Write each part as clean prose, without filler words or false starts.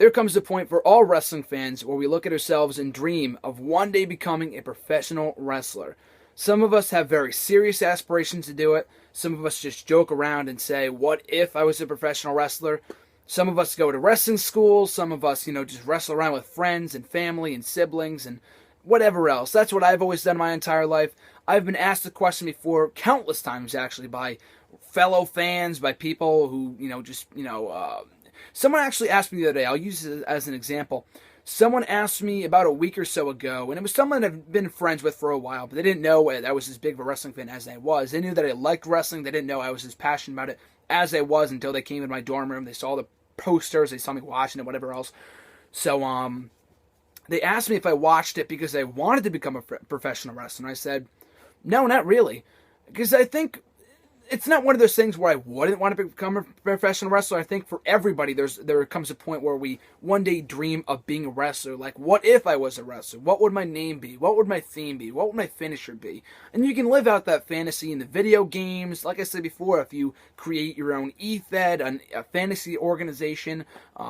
There comes a point for all wrestling fans where we look at ourselves and dream of one day becoming a professional wrestler. Some of us have very serious aspirations to do it. Some of us just joke around and say, what if I was a professional wrestler? Some of us go to wrestling school. Some of us, just wrestle around with friends and family and siblings and whatever else. That's what I've always done my entire life. I've been asked the question before countless times, actually, by fellow fans, by people who, someone actually asked me the other day, I'll use it as an example. Someone asked me about a week or so ago, and it was someone I've been friends with for a while, but they didn't know I was as big of a wrestling fan as I was. They knew that I liked wrestling. They didn't know I was as passionate about it as I was until they came in my dorm room. They saw the posters. They saw me watching it, whatever else. So, they asked me if I watched it because I wanted to become a professional wrestler. And I said, no, not really. Because I think it's not one of those things where I wouldn't want to become a professional wrestler. I think for everybody, there comes a point where we one day dream of being a wrestler. Like, what if I was a wrestler? What would my name be? What would my theme be? What would my finisher be? And you can live out that fantasy in the video games. Like I said before, if you create your own eFed, a fantasy organization,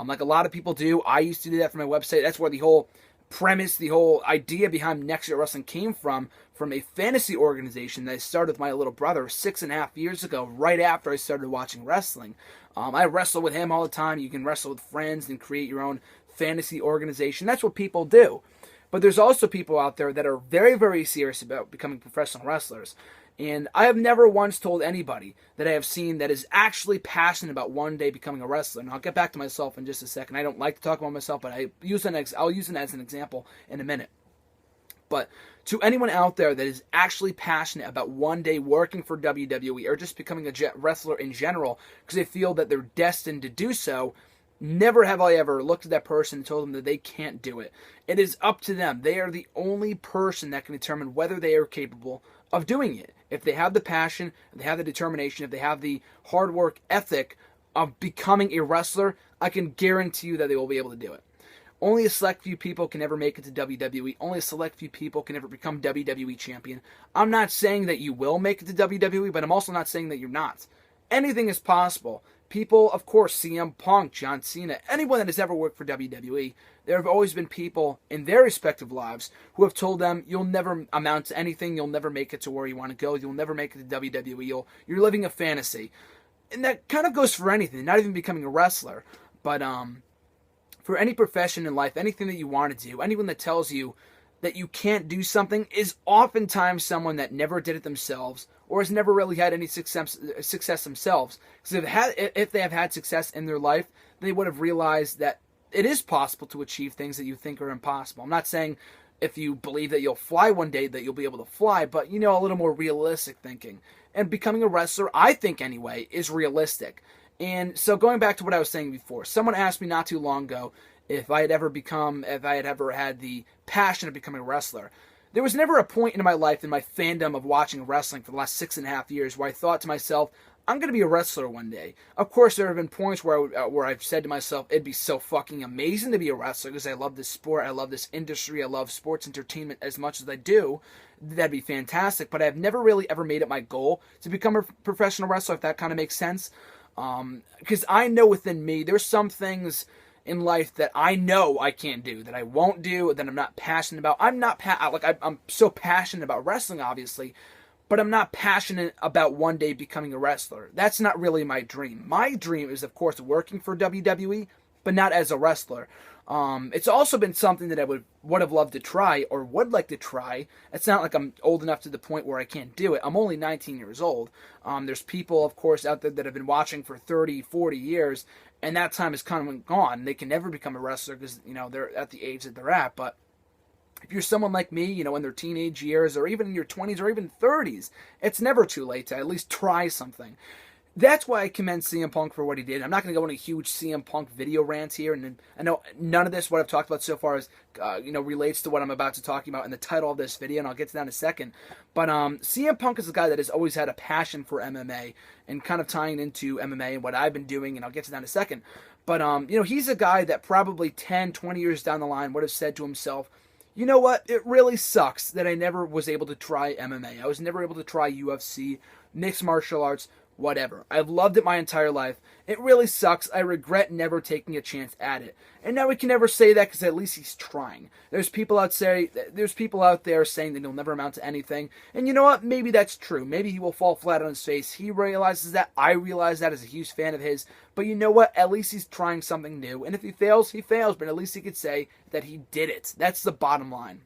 like a lot of people do. I used to do that for my website. That's where the whole premise, the whole idea behind Next Year Wrestling came from a fantasy organization that I started with my little brother 6.5 years ago, right after I started watching wrestling. I wrestle with him all the time. You can wrestle with friends and create your own fantasy organization. That's what people do. But there's also people out there that are very, very serious about becoming professional wrestlers. And I have never once told anybody that I have seen that is actually passionate about one day becoming a wrestler. And I'll get back to myself in just a second. I don't like to talk about myself, but I'll use it as an example in a minute. But to anyone out there that is actually passionate about one day working for WWE or just becoming a wrestler in general because they feel that they're destined to do so, never have I ever looked at that person and told them that they can't do it. It is up to them. They are the only person that can determine whether they are capable of doing it. If they have the passion, if they have the determination, if they have the hard work ethic of becoming a wrestler, I can guarantee you that they will be able to do it. Only a select few people can ever make it to WWE. Only a select few people can ever become WWE champion. I'm not saying that you will make it to WWE, but I'm also not saying that you're not. Anything is possible. People, of course, CM Punk, John Cena, anyone that has ever worked for WWE, there have always been people in their respective lives who have told them, you'll never amount to anything, you'll never make it to where you want to go, you'll never make it to WWE, you're living a fantasy. And that kind of goes for anything, not even becoming a wrestler, but for any profession in life, anything that you want to do, anyone that tells you that you can't do something is oftentimes someone that never did it themselves or has never really had any success themselves. Because if they have had success in their life, they would have realized that it is possible to achieve things that you think are impossible. I'm not saying if you believe that you'll fly one day that you'll be able to fly, but a little more realistic thinking. And becoming a wrestler, I think anyway, is realistic. And so going back to what I was saying before, someone asked me not too long ago if I had ever had the passion of becoming a wrestler. There was never a point in my life in my fandom of watching wrestling for the last 6.5 years where I thought to myself, I'm going to be a wrestler one day. Of course, there have been points where I've said to myself, it'd be so fucking amazing to be a wrestler because I love this sport, I love this industry, I love sports entertainment as much as I do. That'd be fantastic. But I've never really ever made it my goal to become a professional wrestler, if that kind of makes sense. Because I know within me, there's some things in life that I know I can't do, that I won't do, that I'm not passionate about. I'm so passionate about wrestling, obviously, but I'm not passionate about one day becoming a wrestler. That's not really my dream. My dream is, of course, working for WWE, but not as a wrestler. It's also been something that I would have loved to try or would like to try. It's not like I'm old enough to the point where I can't do it. I'm only 19 years old. There's people, of course, out there that have been watching for 30, 40 years, and that time is kind of gone. They can never become a wrestler because, they're at the age that they're at. But if you're someone like me, in their teenage years or even in your 20s or even 30s, it's never too late to at least try something. That's why I commend CM Punk for what he did. I'm not going to go on a huge CM Punk video rant here, and I know none of this, what I've talked about so far, is relates to what I'm about to talk about in the title of this video, and I'll get to that in a second. But CM Punk is a guy that has always had a passion for MMA, and kind of tying into MMA and what I've been doing, and I'll get to that in a second. But he's a guy that probably 10, 20 years down the line would have said to himself, you know what, it really sucks that I never was able to try MMA. I was never able to try UFC, mixed martial arts, whatever. I've loved it my entire life. It really sucks. I regret never taking a chance at it. And now we can never say that because at least he's trying. There's people out there saying that he'll never amount to anything. And you know what? Maybe that's true. Maybe he will fall flat on his face. He realizes that. I realize that as a huge fan of his. But you know what? At least he's trying something new. And if he fails, he fails. But at least he could say that he did it. That's the bottom line.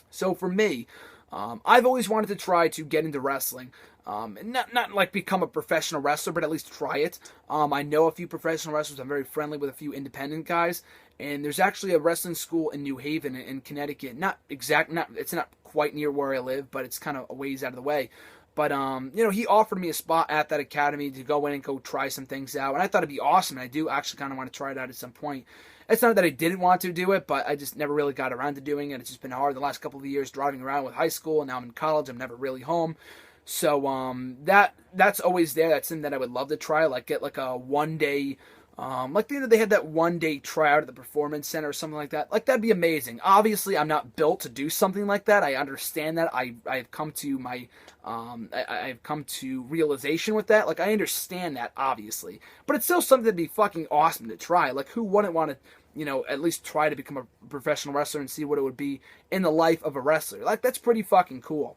So for me, I've always wanted to try to get into wrestling. Not like become a professional wrestler, but at least try it. I know a few professional wrestlers. I'm very friendly with a few independent guys. And there's actually a wrestling school in New Haven in Connecticut. It's not quite near where I live, but it's kind of a ways out of the way. But, he offered me a spot at that academy to go in and go try some things out. And I thought it'd be awesome. And I do actually kind of want to try it out at some point. It's not that I didn't want to do it, but I just never really got around to doing it. It's just been hard the last couple of years driving around with high school. And now I'm in college. I'm never really home. So that's always there. That's something that I would love to try. Like get like a 1 day, they had that 1 day tryout at the Performance Center or something like that. Like that'd be amazing. Obviously, I'm not built to do something like that. I understand that. I've come to I've come to realization with that. Like I understand that obviously, but it's still something that'd be fucking awesome to try. Like who wouldn't want to, at least try to become a professional wrestler and see what it would be in the life of a wrestler? Like that's pretty fucking cool.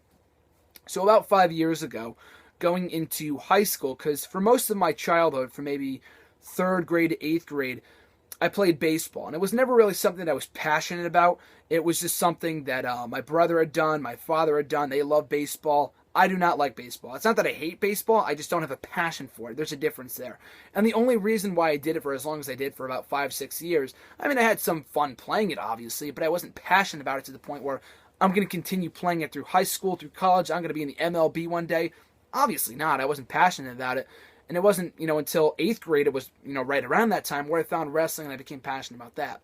So about 5 years ago, going into high school, because for most of my childhood, from maybe 3rd grade to 8th grade, I played baseball. And it was never really something that I was passionate about. It was just something that my brother had done, my father had done. They love baseball. I do not like baseball. It's not that I hate baseball. I just don't have a passion for it. There's a difference there. And the only reason why I did it for as long as I did, for about 5-6 years, I mean, I had some fun playing it, obviously, but I wasn't passionate about it to the point where I'm going to continue playing it through high school, through college. I'm going to be in the MLB one day. Obviously not. I wasn't passionate about it. And it wasn't, until 8th grade, it was, right around that time where I found wrestling and I became passionate about that.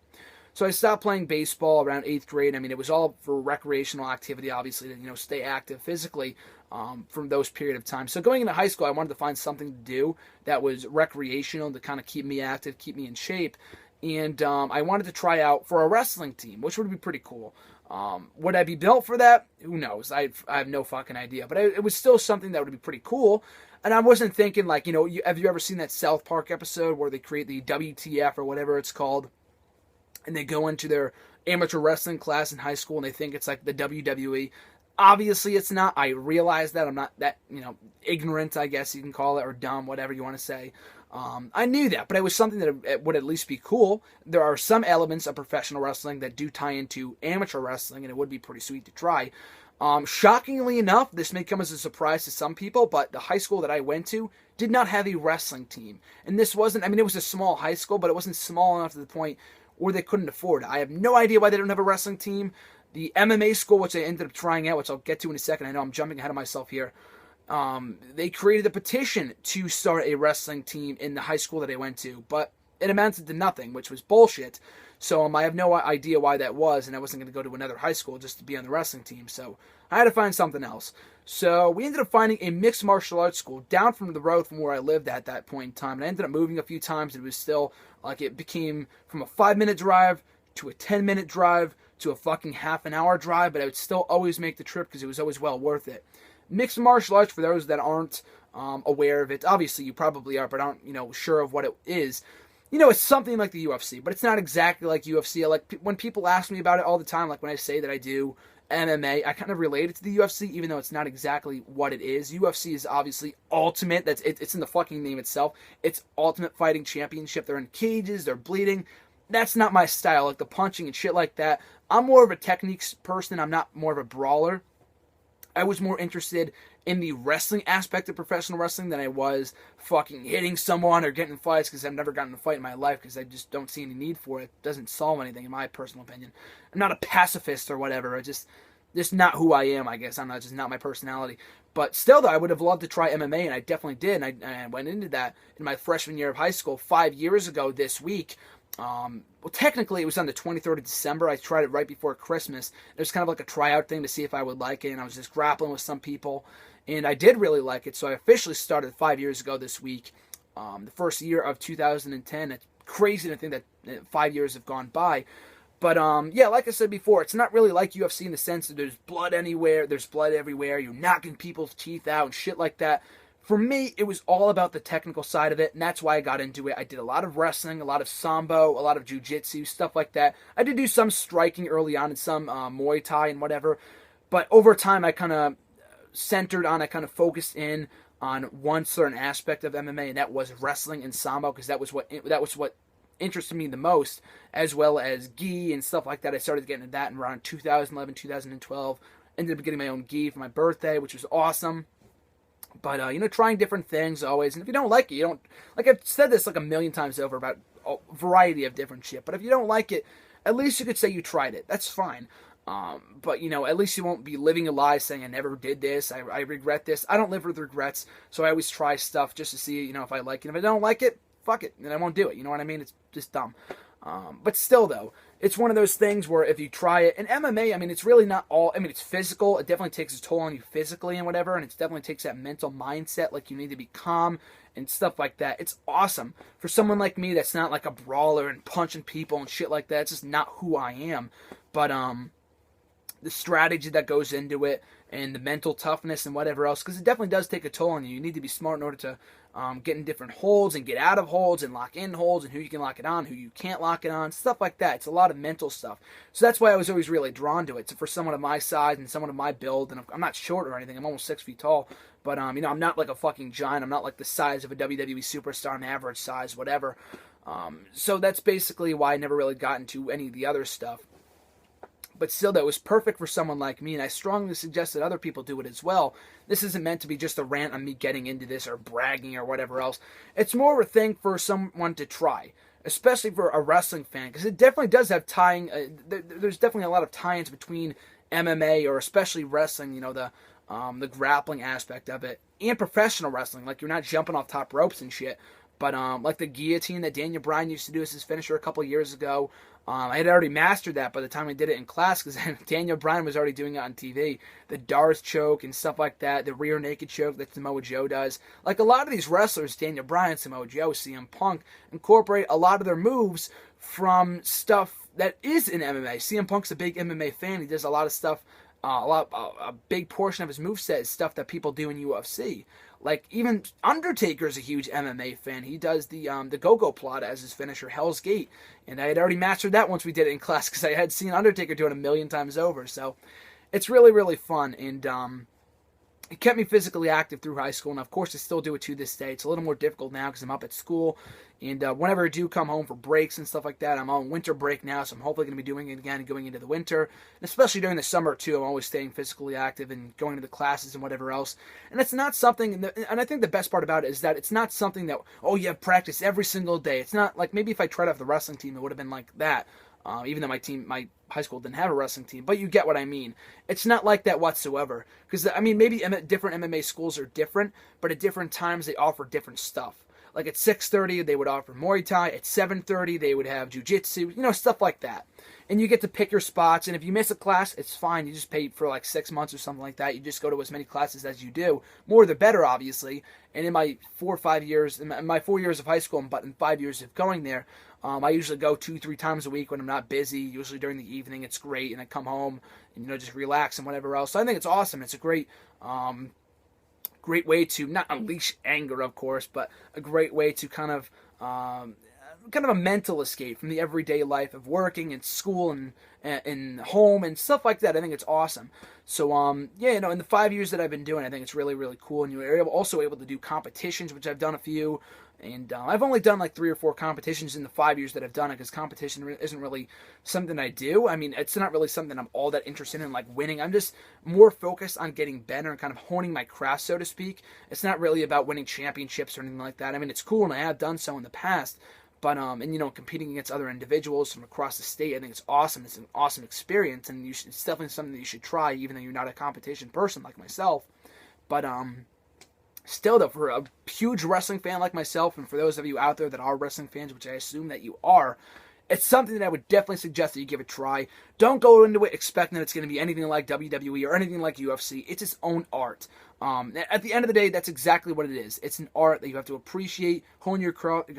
So I stopped playing baseball around 8th grade. I mean, it was all for recreational activity, obviously, to, stay active physically from those period of time. So going into high school, I wanted to find something to do that was recreational to kind of keep me active, keep me in shape. And I wanted to try out for a wrestling team, which would be pretty cool. Would I be built for that? Who knows? I have no fucking idea. But it was still something that would be pretty cool. And I wasn't thinking like, have you ever seen that South Park episode where they create the WTF or whatever it's called? And they go into their amateur wrestling class in high school and they think it's like the WWE. Obviously it's not. I realize that. I'm not that, ignorant, I guess you can call it, or dumb, whatever you want to say. I knew that, but it was something that would at least be cool. There are some elements of professional wrestling that do tie into amateur wrestling, and it would be pretty sweet to try. Shockingly enough, this may come as a surprise to some people, but the high school that I went to did not have a wrestling team. And this wasn't, it was a small high school, but it wasn't small enough to the point where they couldn't afford it. I have no idea why they don't have a wrestling team. The MMA school, which I ended up trying out, which I'll get to in a second, I know I'm jumping ahead of myself here, they created a petition to start a wrestling team in the high school that I went to, but it amounted to nothing, which was bullshit. So I have no idea why that was, and I wasn't going to go to another high school just to be on the wrestling team, so I had to find something else. So we ended up finding a mixed martial arts school down from the road from where I lived at that point in time, and I ended up moving a few times, and it was still, it became from a 5-minute drive to a 10-minute drive to a fucking half an hour drive, but I would still always make the trip because it was always well worth it. Mixed martial arts, for those that aren't aware of it, obviously you probably are, but aren't, sure of what it is. It's something like the UFC, but it's not exactly like UFC. When people ask me about it all the time, like when I say that I do MMA, I kind of relate it to the UFC, even though it's not exactly what it is. UFC is obviously ultimate. It's in the fucking name itself. It's Ultimate Fighting Championship. They're in cages. They're bleeding. That's not my style, like the punching and shit like that. I'm more of a techniques person. I'm not more of a brawler. I was more interested in the wrestling aspect of professional wrestling than I was fucking hitting someone or getting in fights, because I've never gotten in a fight in my life because I just don't see any need for it. It doesn't solve anything, in my personal opinion. I'm not a pacifist or whatever. It's just not who I am, I guess. Just not my personality. But still, though, I would have loved to try MMA, and I definitely did. And I went into that in my freshman year of high school 5 years ago this week. Well, technically, it was on the 23rd of December. I tried it right before Christmas. It was kind of like a tryout thing to see if I would like it, and I was just grappling with some people, and I did really like it, so I officially started 5 years ago this week, the first year of 2010. It's crazy to think that 5 years have gone by, but yeah, like I said before, it's not really like UFC in the sense that there's blood anywhere, there's blood everywhere, you're knocking people's teeth out and shit like that. for me, it was all about the technical side of it, and that's why I got into it. I did a lot of wrestling, a lot of sambo, a lot of jiu-jitsu, stuff like that. I did do some striking early on and some Muay Thai and whatever, but over time I kind of I kind of focused in on one certain aspect of MMA, and that was wrestling and sambo, because that was what interested me the most, as well as gi and stuff like that. I started getting into that in around 2011, 2012. Ended up getting my own gi for my birthday, which was awesome. But, trying different things always. And if you don't like it, you don't... Like, I've said this like a million times over about a variety of different shit. But if you don't like it, at least you could say you tried it. That's fine. But, at least you won't be living a lie saying I never did this, I regret this. I don't live with regrets, so I always try stuff just to see, if I like it. If I don't like it, fuck it, then I won't do it. You know what I mean? It's just dumb. But still, though, it's one of those things where if you try it, and MMA, it's really not all, it's physical. It definitely takes a toll on you physically and whatever, and it definitely takes that mental mindset, like you need to be calm and stuff like that. It's awesome. For someone like me that's not like a brawler and punching people and shit like that, it's just not who I am. But, the strategy that goes into it and the mental toughness and whatever else, because it definitely does take a toll on you. You need to be smart in order to get in different holds and get out of holds and lock in holds and who you can lock it on, who you can't lock it on, stuff like that. It's a lot of mental stuff. So that's why I was always really drawn to it. So for someone of my size and someone of my build, and I'm not short or anything, I'm almost 6 feet tall, but I'm not like a fucking giant. I'm not like the size of a WWE superstar, an average size, whatever. So that's basically why I never really got into any of the other stuff. But still, that was perfect for someone like me, and I strongly suggest that other people do it as well. This isn't meant to be just a rant on me getting into this or bragging or whatever else. It's more of a thing for someone to try, especially for a wrestling fan, because it definitely does have tying. There's definitely a lot of tie-ins between MMA or especially wrestling. The grappling aspect of it, and professional wrestling. Like, you're not jumping off top ropes and shit. But like the guillotine that Daniel Bryan used to do as his finisher a couple years ago, I had already mastered that by the time I did it in class, because Daniel Bryan was already doing it on TV. The Darth choke and stuff like that, the rear naked choke that Samoa Joe does. Like, a lot of these wrestlers, Daniel Bryan, Samoa Joe, CM Punk, incorporate a lot of their moves from stuff that is in MMA. CM Punk's a big MMA fan. He does a lot of stuff. A big portion of his moveset is stuff that people do in UFC. Like, even Undertaker's a huge MMA fan. He does the go-go plot as his finisher, Hell's Gate. And I had already mastered that once we did it in class, because I had seen Undertaker do it 1,000,000 times over. So it's really, really fun. And it kept me physically active through high school. And, of course, I still do it to this day. It's a little more difficult now because I'm up at school. And whenever I do come home for breaks and stuff like that, I'm on winter break now, so I'm hopefully going to be doing it again going into the winter. And especially during the summer, too, I'm always staying physically active and going to the classes and whatever else. And it's not something, and I think the best part about it is that it's not something that, you have practice every single day. It's not like, maybe if I tried out the wrestling team, it would have been like that. Even though my high school didn't have a wrestling team, but you get what I mean. It's not like that whatsoever. Because, maybe different MMA schools are different, but at different times they offer different stuff. Like, at 6:30, they would offer Muay Thai. At 7:30, they would have Jiu-Jitsu, stuff like that. And you get to pick your spots, and if you miss a class, it's fine. You just pay for like 6 months or something like that. You just go to as many classes as you do. More the better, obviously. And in my 4 or 5 years, in my 4 years of high school, but in 5 years of going there, I usually go 2-3 times a week when I'm not busy, usually during the evening. It's great, and I come home and, just relax and whatever else. So I think it's awesome. It's a great way to not unleash anger, of course, but a great way to kind of a mental escape from the everyday life of working and school and home and stuff like that. I think it's awesome. So in the 5 years that I've been doing, I think it's really, really cool. And you're also able to do competitions, which I've done a few. And I've only done like 3 or 4 competitions in the 5 years that I've done it, because competition isn't really something I do. It's not really something I'm all that interested in, like winning. I'm just more focused on getting better and kind of honing my craft, so to speak. It's not really about winning championships or anything like that. It's cool, and I have done so in the past. But, competing against other individuals from across the state, I think it's awesome. It's an awesome experience, and it's definitely something that you should try, even though you're not a competition person like myself. But, still, though, for a huge wrestling fan like myself, and for those of you out there that are wrestling fans, which I assume that you are, it's something that I would definitely suggest that you give a try. Don't go into it expecting that it's going to be anything like WWE or anything like UFC. It's its own art. At the end of the day, that's exactly what it is. It's an art that you have to appreciate, hone your craft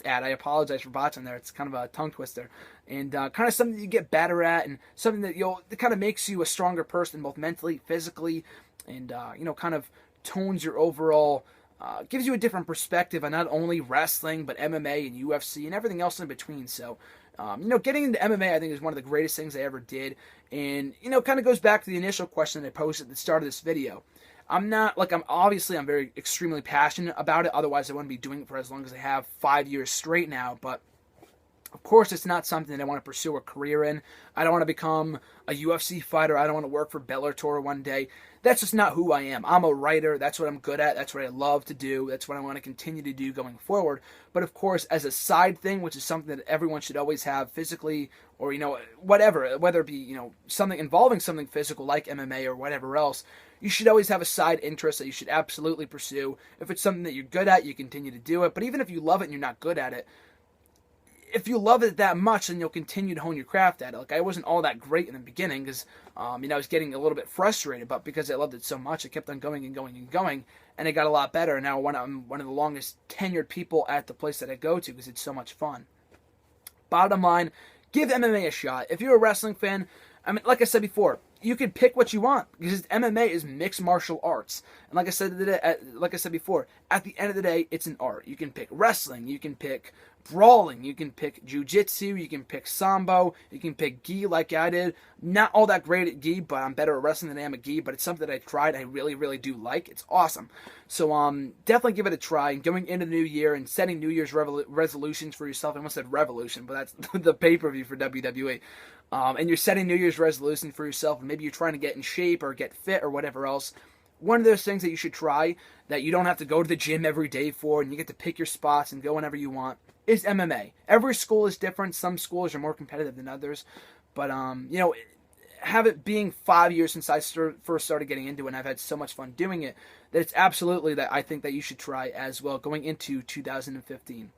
at. I apologize for botching there. It's kind of a tongue twister. And kind of something that you get better at, and something that kind of makes you a stronger person, both mentally, physically, and kind of tones your overall, gives you a different perspective on not only wrestling, but MMA and UFC and everything else in between. So, getting into MMA, I think, is one of the greatest things I ever did. And, kind of goes back to the initial question that I posted at the start of this video. I'm very extremely passionate about it. Otherwise, I wouldn't be doing it for as long as I have, 5 years straight now. But of course, it's not something that I want to pursue a career in. I don't want to become a UFC fighter. I don't want to work for Bellator one day. That's just not who I am. I'm a writer. That's what I'm good at. That's what I love to do. That's what I want to continue to do going forward. But of course, as a side thing, which is something that everyone should always have physically, or, whatever, whether it be, something involving something physical like MMA or whatever else, you should always have a side interest that you should absolutely pursue. If it's something that you're good at, you continue to do it. But even if you love it and you're not good at it, if you love it that much, then you'll continue to hone your craft at it. Like, I wasn't all that great in the beginning because, I was getting a little bit frustrated, but because I loved it so much, I kept on going and going and going, and it got a lot better. And now I'm one of the longest tenured people at the place that I go to because it's so much fun. Bottom line, give MMA a shot. If you're a wrestling fan, like I said before, you can pick what you want because MMA is mixed martial arts. And like I said before, at the end of the day, it's an art. You can pick wrestling, you can pick brawling, you can pick jiu-jitsu, you can pick sambo, you can pick gi like I did. Not all that great at gi, but I'm better at wrestling than I am at gi, but it's something that I tried. I really, really do like. It's awesome. So definitely give it a try. And going into the new year and setting New Year's resolutions for yourself. I almost said revolution, but that's the pay-per-view for WWE. And you're setting New Year's resolutions for yourself, and maybe you're trying to get in shape or get fit or whatever else. One of those things that you should try that you don't have to go to the gym every day for, and you get to pick your spots and go whenever you want, is MMA. Every school is different. Some schools are more competitive than others. But, have it being 5 years since I first started getting into it, and I've had so much fun doing it, that it's absolutely that I think that you should try as well going into 2015.